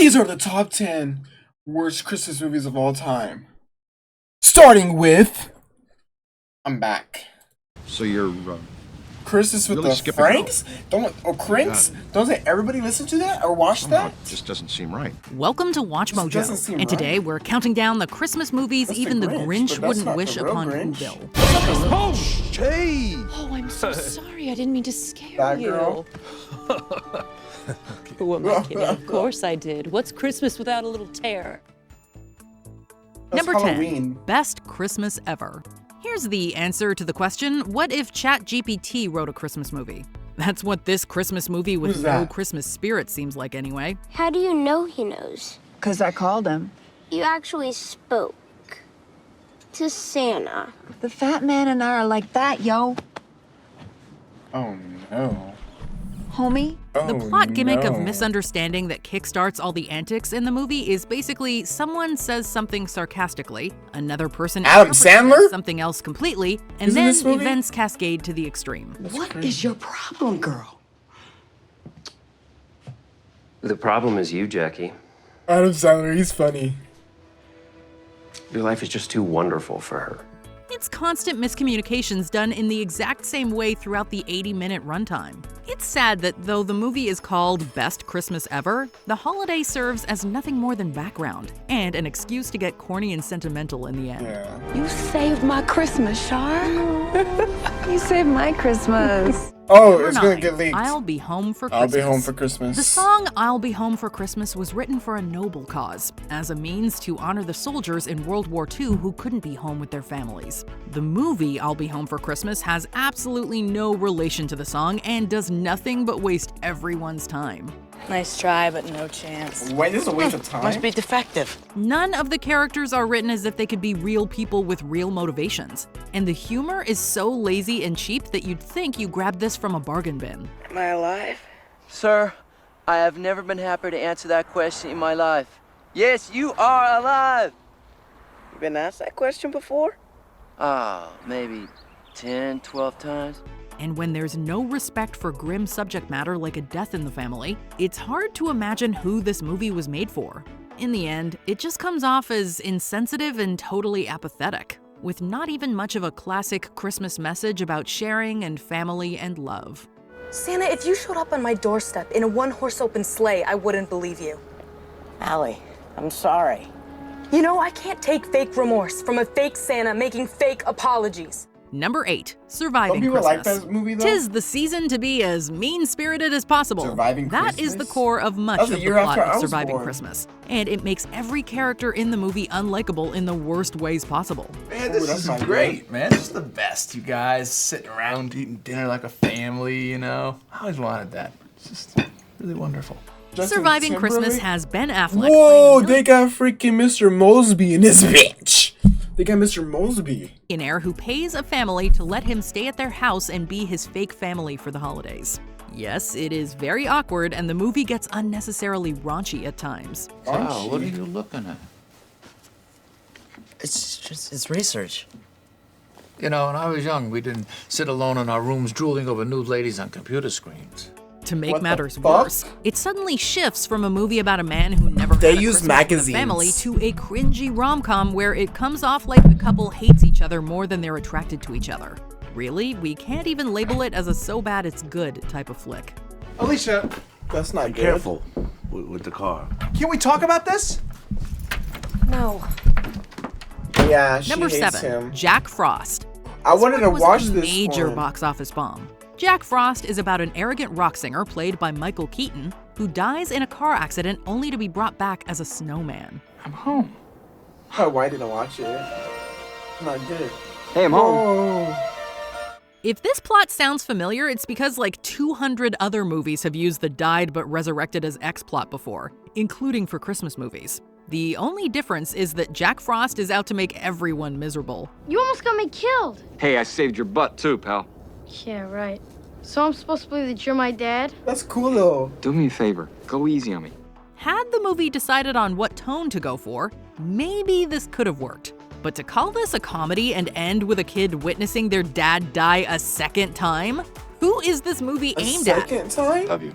These are the top 10 worst Christmas movies of all time. Starting with. I'm back. So you're Christmas with really the skipping Franks? Crinks? Don't say everybody listen to that or watch somehow that? it just doesn't seem right. Welcome to Watch This doesn't Mojo, seem and today right. we're counting down the Christmas movies That's even the Grinch, Grinch but that's wouldn't not wish the real upon Grinch. Whoville. Hey! Oh, I'm so sorry. I didn't mean to scare Bad you. girl. Who am I kidding? Of course I did. What's Christmas without a little terror? That's Number 10, Halloween. Best Christmas Ever. Here's the answer to the question, what if ChatGPT wrote a Christmas movie? That's what this Christmas movie with Who's no that? Christmas spirit seems like anyway. How do you know he knows? 'Cause I called him. You actually spoke to Santa. The fat man and I are like that, yo. Oh no. Homie. The plot gimmick of no. misunderstanding that kickstarts all the antics in the movie is basically someone says something sarcastically, another person Adam interprets it Sandler? as something else completely, and Isn't then this movie? events cascade to the extreme. What is your problem, girl? The problem is you, Jackie. Adam Sandler, he's funny. Your life is just too wonderful for her. It's constant miscommunications done in the exact same way throughout the 80-minute runtime. It's sad that though the movie is called Best Christmas Ever, the holiday serves as nothing more than background and an excuse to get corny and sentimental in the end. Yeah. You saved my Christmas, Shar. You saved my Christmas. Oh, Number it's gonna 9, get leaked. I'll Be Home for Christmas. I'll be home for Christmas. The song I'll Be Home for Christmas was written for a noble cause, as a means to honor the soldiers in World War II who couldn't be home with their families. The movie I'll Be Home for Christmas has absolutely no relation to the song and does nothing but waste everyone's time. Nice try, but no chance. Wait, this is a waste of time. Must be defective. None of the characters are written as if they could be real people with real motivations. And the humor is so lazy and cheap that you'd think you grabbed this from a bargain bin. Am I alive? Sir, I have never been happier to answer that question in my life. Yes, you are alive! You been asked that question before? Maybe 10, 12 times. And when there's no respect for grim subject matter like a death in the family, it's hard to imagine who this movie was made for. In the end, it just comes off as insensitive and totally apathetic, with not even much of a classic Christmas message about sharing and family and love. Santa, if you showed up on my doorstep in a one-horse open sleigh, I wouldn't believe you. Allie, I'm sorry. You know, I can't take fake remorse from a fake Santa making fake apologies. Number 8, Surviving Don't people like Christmas. that movie, though? Tis the season to be as mean-spirited as possible. Surviving That is the Christmas? core of That much was of the the year plot after I of was Surviving born. Christmas. And it makes every character in the movie unlikable in the worst ways possible. Man, Ooh, this that's is not great, man. This is the best, you guys. Sitting around eating dinner like a family, you know. I always wanted that. It's just really wonderful. Justin Surviving Christmas Timberlake? has Ben Affleck. Whoa, playing a they got freaking Mr. Mosby in this bitch. They got Mr. Mosby. millionaire who pays a family to let him stay at their house and be his fake family for the holidays. Yes, it is very awkward, and the movie gets unnecessarily raunchy at times. Wow, what are you looking at? It's research. You know, when I was young, we didn't sit alone in our rooms drooling over nude ladies on computer screens. To make What the matters fuck? worse, it suddenly shifts from a movie about a man who never They had a use Christmas with a magazines. family to a cringy rom-com where it comes off like the couple hates each other more than they're attracted to each other. Really, we can't even label it as a so bad it's good type of flick. Alicia, That's not Be good. careful with the car. can we talk about this? No. Yeah, she Number hates 7, him. Jack Frost. I wanted to was watch a this major one. box office bomb. Jack Frost is about an arrogant rock singer played by Michael Keaton who dies in a car accident only to be brought back as a snowman. I'm home. Oh, why didn't I watch it? Not good. Hey, I'm home. Oh. If this plot sounds familiar, it's because like 200 other movies have used the died but resurrected as X plot before, including for Christmas movies. The only difference is that Jack Frost is out to make everyone miserable. You almost got me killed. Hey, I saved your butt too, pal. Yeah, right. So I'm supposed to believe that you're my dad? That's cool, though. Do me a favor. Go easy on me. Had the movie decided on what tone to go for, maybe this could have worked. But to call this a comedy and end with a kid witnessing their dad die a second time? Who is this movie A aimed at? second time? Love you.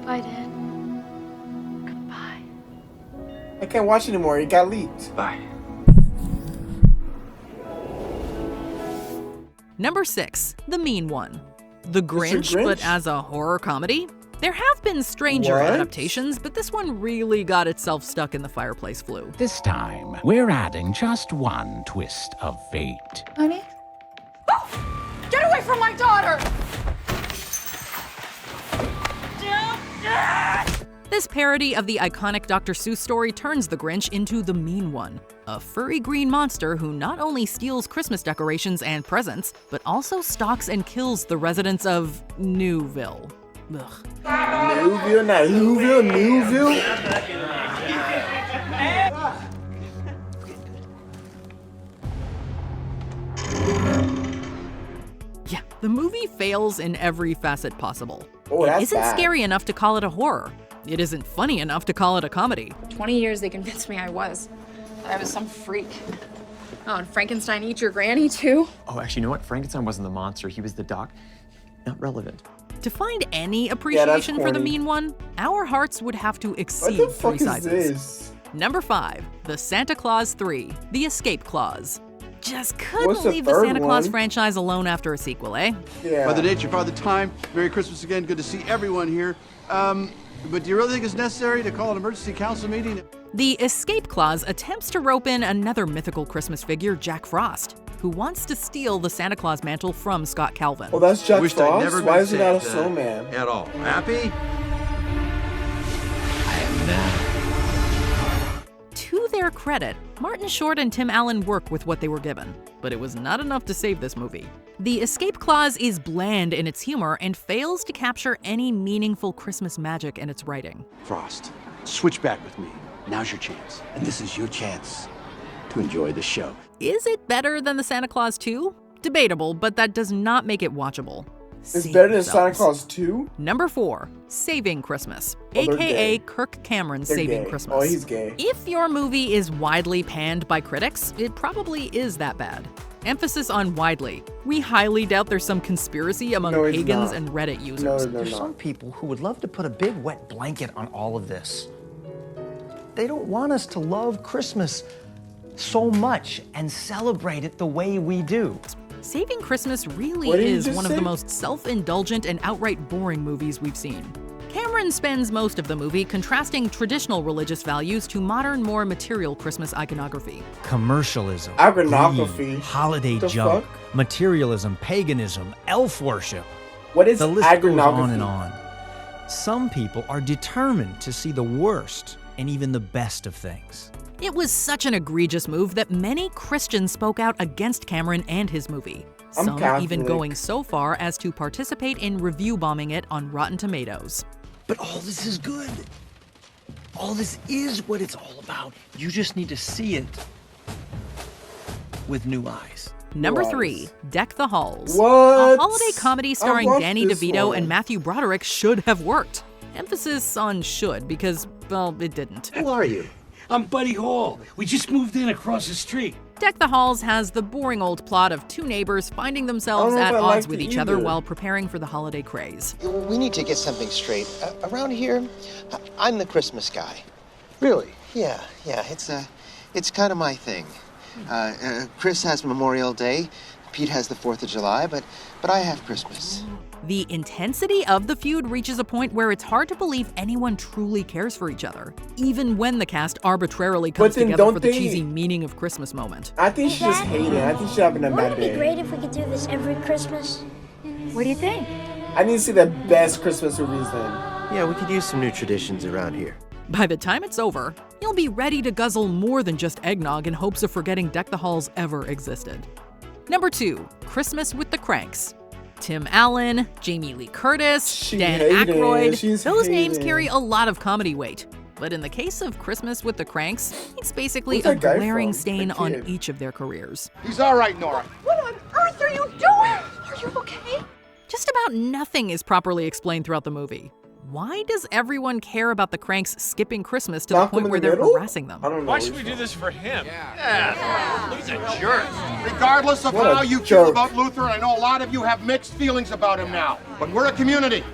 Bye, Dad. I can't watch anymore. It got leaked. Bye. Number 6, The Mean One. The Grinch, but as a horror comedy? There have been stranger What? adaptations, but this one really got itself stuck in the fireplace flue. This time, we're adding just one twist of fate. Honey? Get away from my daughter! This parody of the iconic Dr. Seuss story turns the Grinch into the Mean One, a furry green monster who not only steals Christmas decorations and presents, but also stalks and kills the residents of Newville. Ugh. Newville, not Newville, Newville. Yeah, the movie fails in every facet possible. Oh, It that's isn't bad. scary enough to call it a horror. It isn't funny enough to call it a comedy. 20 years they convinced me I was some freak. Oh, and Frankenstein eat your granny too? Oh, actually, you know what? Frankenstein wasn't the monster. He was the doc. Not relevant. To find any appreciation for the corny. Mean One, our hearts would have to What exceed the 3 fuck is sizes. this? Number 5, The Santa Claus 3, The Escape Clause. Just What's couldn't the leave the third Santa Claus one? franchise alone after a sequel, eh? Yeah. By the nature, Father Time, Merry Christmas again. Good to see everyone here. But do you really think it's necessary to call an emergency council meeting? The Escape Clause attempts to rope in another mythical Christmas figure, Jack Frost, who wants to steal the Santa Claus mantle from Scott Calvin. Oh, that's Jack Wished I'd Frost? never Why been is it not a Santa snowman? At all. Happy? To their credit, Martin Short and Tim Allen work with what they were given, but it was not enough to save this movie. The Escape Clause is bland in its humor and fails to capture any meaningful Christmas magic in its writing. Frost, switch back with me. Now's your chance. And this is your chance to enjoy the show. Is it better than the Santa Claus 2? Debatable, but that does not make it watchable. It's Save better than Santa yourselves. Claus 2? Number 4, Saving Christmas, Oh, they're aka gay. Kirk Cameron's They're Saving gay. Christmas. Oh, he's gay. If your movie is widely panned by critics, it probably is that bad. Emphasis on widely. We highly doubt there's some conspiracy among No, it's pagans not. and Reddit users. No, they're There's some not. people who would love to put a big wet blanket on all of this. They don't want us to love Christmas so much and celebrate it the way we do. Saving Christmas really What did you is just one say? of the most self-indulgent and outright boring movies we've seen. Cameron spends most of the movie contrasting traditional religious values to modern, more material Christmas iconography. Commercialism, Iconography? greed, holiday The junk, fuck? materialism, paganism, elf worship. What is The list goes on iconography? and on. Some people are determined to see the worst and even the best of things. It was such an egregious move that many Christians spoke out against Cameron and his movie. I'm Some even Catholic. going so far as to participate in review bombing it on Rotten Tomatoes. But all this is good. All this is what it's all about. You just need to see it with new eyes. Number Nice. 3, Deck the Halls. What? A holiday comedy I starring watched Danny this DeVito one. and Matthew Broderick should have worked. Emphasis on should because, well, it didn't. Who are you? I'm Buddy Hall. We just moved in across the street. Deck the Halls has the boring old plot of two neighbors finding themselves I don't at know if I odds liked with it each other either. while preparing for the holiday craze. We need to get something straight. Around here, I'm the Christmas guy. Really? Yeah, it's kind of my thing. Chris has Memorial Day, Pete has the 4th of July, but I have Christmas. The intensity of the feud reaches a point where it's hard to believe anyone truly cares for each other, even when the cast arbitrarily comes then together don't for the they- cheesy meaning of Christmas moment. I think she's just hating. I think she's having a bad Wouldn't it be day. great if we could do this every Christmas? What do you think? I need to see the best Christmas movies then. Yeah, we could use some new traditions around here. By the time it's over, you'll be ready to guzzle more than just eggnog in hopes of forgetting Deck the Halls ever existed. Number 2, Christmas with the Cranks. Tim Allen, Jamie Lee Curtis, Dan hated. Aykroyd. She's Those names hating. carry a lot of comedy weight. But in the case of Christmas with the Cranks, it's basically Who's a that guy glaring from? stain The on kid. each of their careers. He's all right, Nora. What on earth are you doing? Are you okay? Just about nothing is properly explained throughout the movie. Why does everyone care about the Cranks skipping Christmas to the Malcolm point in where the they're Middle? harassing them? I don't know. Why should we do this for him? Yeah. He's a jerk. Regardless of What a how you jerk. feel about Luther, I know a lot of you have mixed feelings about him now. But we're a community.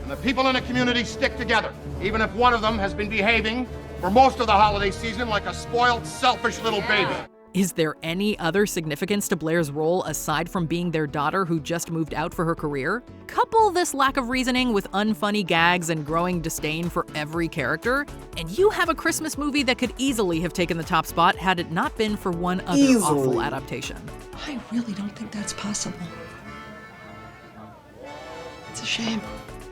And the people in a community stick together. Even if one of them has been behaving for most of the holiday season like a spoiled, selfish little baby. Is there any other significance to Blair's role aside from being their daughter who just moved out for her career? Couple this lack of reasoning with unfunny gags and growing disdain for every character, and you have a Christmas movie that could easily have taken the top spot had it not been for one other awful adaptation. I really don't think that's possible. It's a shame.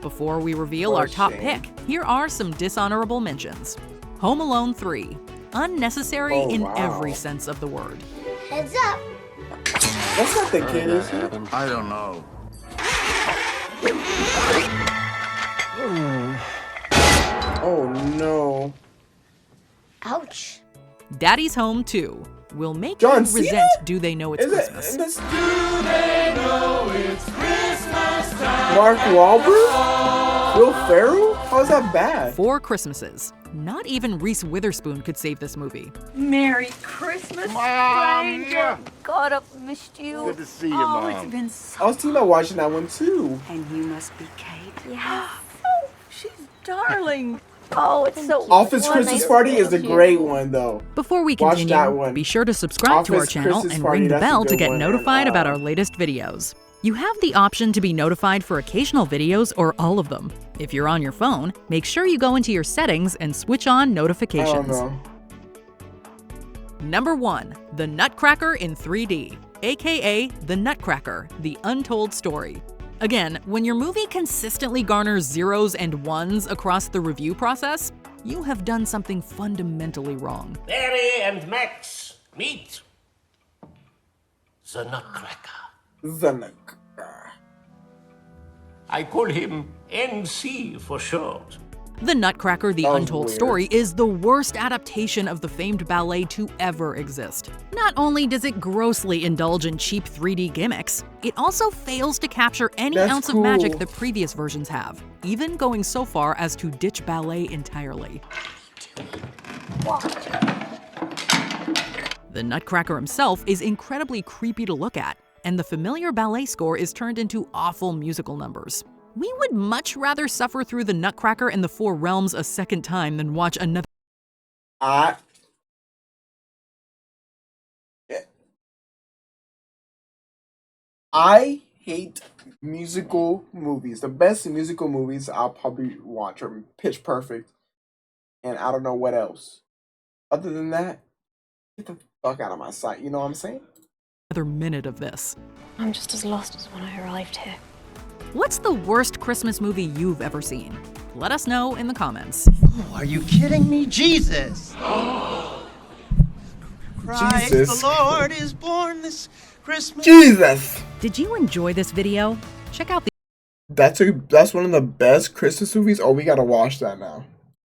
Before we reveal our top pick, here are some dishonorable mentions. Home Alone 3. Unnecessary in every sense of the word. Heads up. That's not the kid, is it? I don't know. Oh no. Ouch. Daddy's Home 2. Will make John you resent Cena? Do They Know It's Christmas? Do they know it's Christmas time? Mark Wahlberg? Will Ferrell? How's that bad? 4 Christmases. Not even Reese Witherspoon could save this movie. Merry Christmas, stranger. God, I've missed you. Good to see you, oh, Mom. It's been so. I was thinking about watching that one too. And you must be Kate. Yes. Oh, she's darling. Oh, it's so. Office Christmas Party is a great one though. Before we Watch continue, that one. be sure to subscribe to our Office channel Christmas and Party, ring the that's a bell to good get one, notified and, about our latest videos. You have the option to be notified for occasional videos or all of them. If you're on your phone, make sure you go into your settings and switch on notifications. I don't know. Number 1. The Nutcracker in 3D, aka The Nutcracker, The Untold Story. Again, when your movie consistently garners 0s and 1s across the review process, you have done something fundamentally wrong. Mary and Max, meet the Nutcracker. The Nutcracker. I call him NC for short. The Nutcracker, The Untold weird. Story is the worst adaptation of the famed ballet to ever exist. Not only does it grossly indulge in cheap 3D gimmicks, it also fails to capture any That's ounce cool. of magic the previous versions have, even going so far as to ditch ballet entirely. The Nutcracker himself is incredibly creepy to look at, and the familiar ballet score is turned into awful musical numbers. We would much rather suffer through the Nutcracker and the Four Realms a second time than watch another. I hate musical movies. The best musical movies I'll probably watch are Pitch Perfect, and I don't know what else. Other than that, get the fuck out of my sight. You know what I'm saying? Another minute of this. I'm just as lost as when I arrived here. What's the worst Christmas movie you've ever seen? Let us know in the comments. Oh, are you kidding me? Jesus! Christ Jesus. the Lord is born this Christmas. Jesus! Did you enjoy this video? Check out the That's one of the best Christmas movies. Oh, we gotta watch that now.